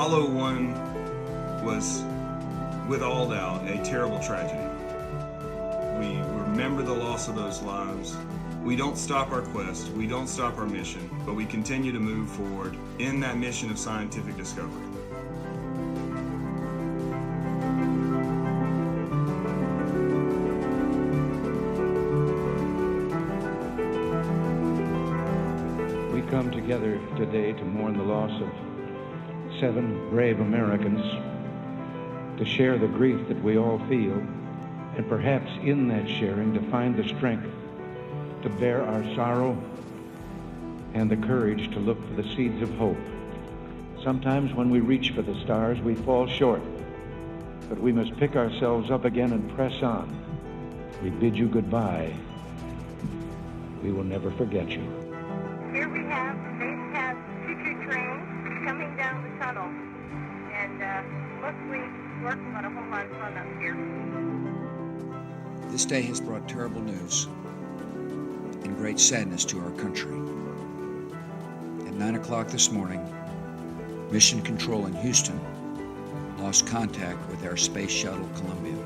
Apollo 1 was, with all doubt, a terrible tragedy. We remember the loss of those lives. We don't stop our quest, we don't stop our mission, but we continue to move forward in that mission of scientific discovery. We come together today to mourn the loss of 7 brave Americans, to share the grief that we all feel, and perhaps in that sharing to find the strength to bear our sorrow and the courage to look for the seeds of hope. Sometimes when we reach for the stars, we fall short, but we must pick ourselves up again and press on. We bid you goodbye. We will never forget you. Here we have the Space Path choo-choo train coming down the tunnel, and mostly working on a whole lot of fun up here. This day has brought terrible news and great sadness to our country. At 9 o'clock this morning, Mission Control in Houston lost contact with our space shuttle Columbia.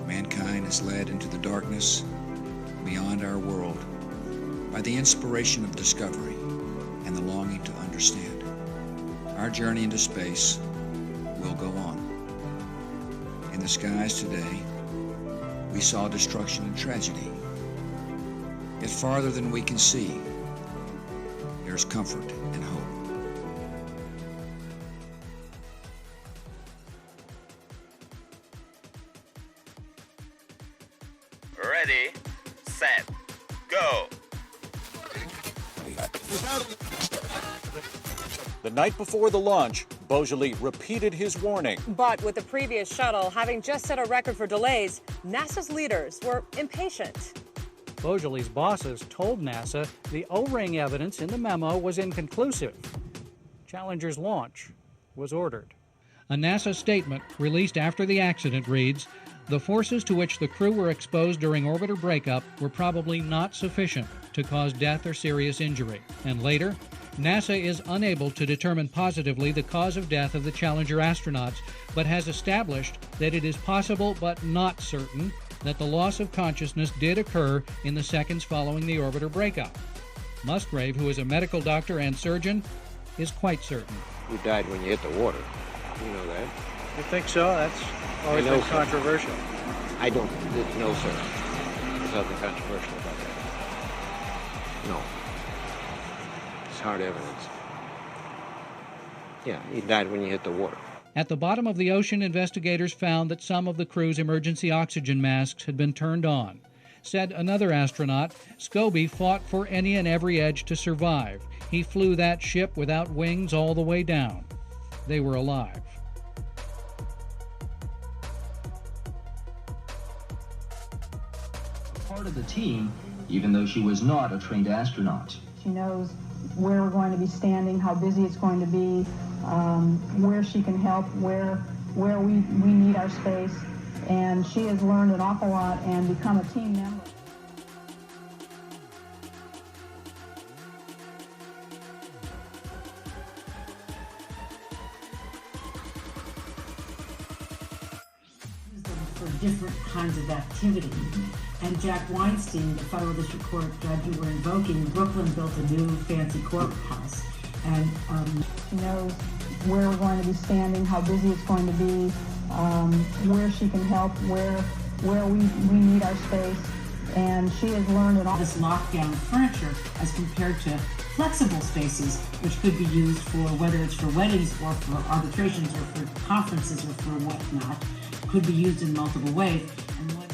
Mankind is led into the darkness beyond our world by the inspiration of discovery and the longing to understand. Our journey into space will go on. In the skies today, we saw destruction and tragedy. Yet farther than we can see, there's comfort and hope. Ready, set, go! The night before the launch, Beaujolais repeated his warning. But with the previous shuttle having just set a record for delays, NASA's leaders were impatient. Beaujolais' bosses told NASA the O-ring evidence in the memo was inconclusive. Challenger's launch was ordered. A NASA statement released after the accident reads, "The forces to which the crew were exposed during orbiter breakup were probably not sufficient to cause death or serious injury." And later, NASA is unable to determine positively the cause of death of the Challenger astronauts, but has established that it is possible but not certain that the loss of consciousness did occur in the seconds following the orbiter breakup. Musgrave, who is a medical doctor and surgeon, is quite certain. You died when you hit the water. You know that. You think so? That's always been controversial. I don't know, sir. There's nothing controversial about that. No. It's hard evidence. Yeah, you died when you hit the water. At the bottom of the ocean, investigators found that some of the crew's emergency oxygen masks had been turned on. Said another astronaut, Scobie fought for any and every edge to survive. He flew that ship without wings all the way down. They were alive. Part of the team, even though she was not a trained astronaut. She knows where we're going to be standing, how busy it's going to be, where she can help, where we need our space, and she has learned an awful lot and become a team member. For different kinds of activity. And Jack Weinstein, the federal district court judge you were invoking, Brooklyn built a new fancy courthouse. And she knows where we're going to be standing, how busy it's going to be, where she can help, where we need our space. And she has learned it all. This lockdown furniture as compared to flexible spaces, which could be used for whether it's for weddings or for arbitrations or for conferences or for whatnot, could be used in multiple ways. And what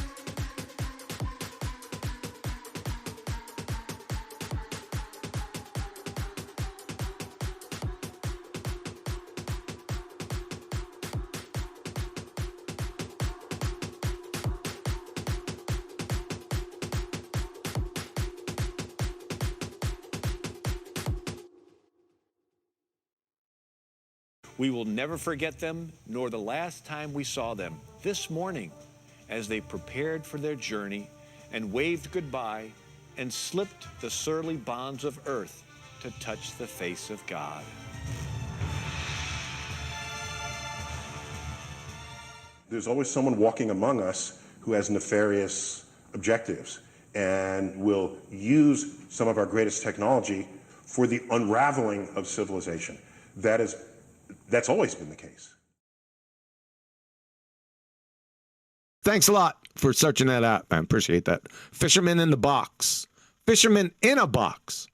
We will never forget them, nor the last time we saw them, this morning, as they prepared for their journey and waved goodbye and slipped the surly bonds of earth to touch the face of God. There's always someone walking among us who has nefarious objectives and will use some of our greatest technology for the unraveling of civilization. That's always been the case. Thanks a lot for searching that out. I appreciate that. Fisherman in the box. Fisherman in a box.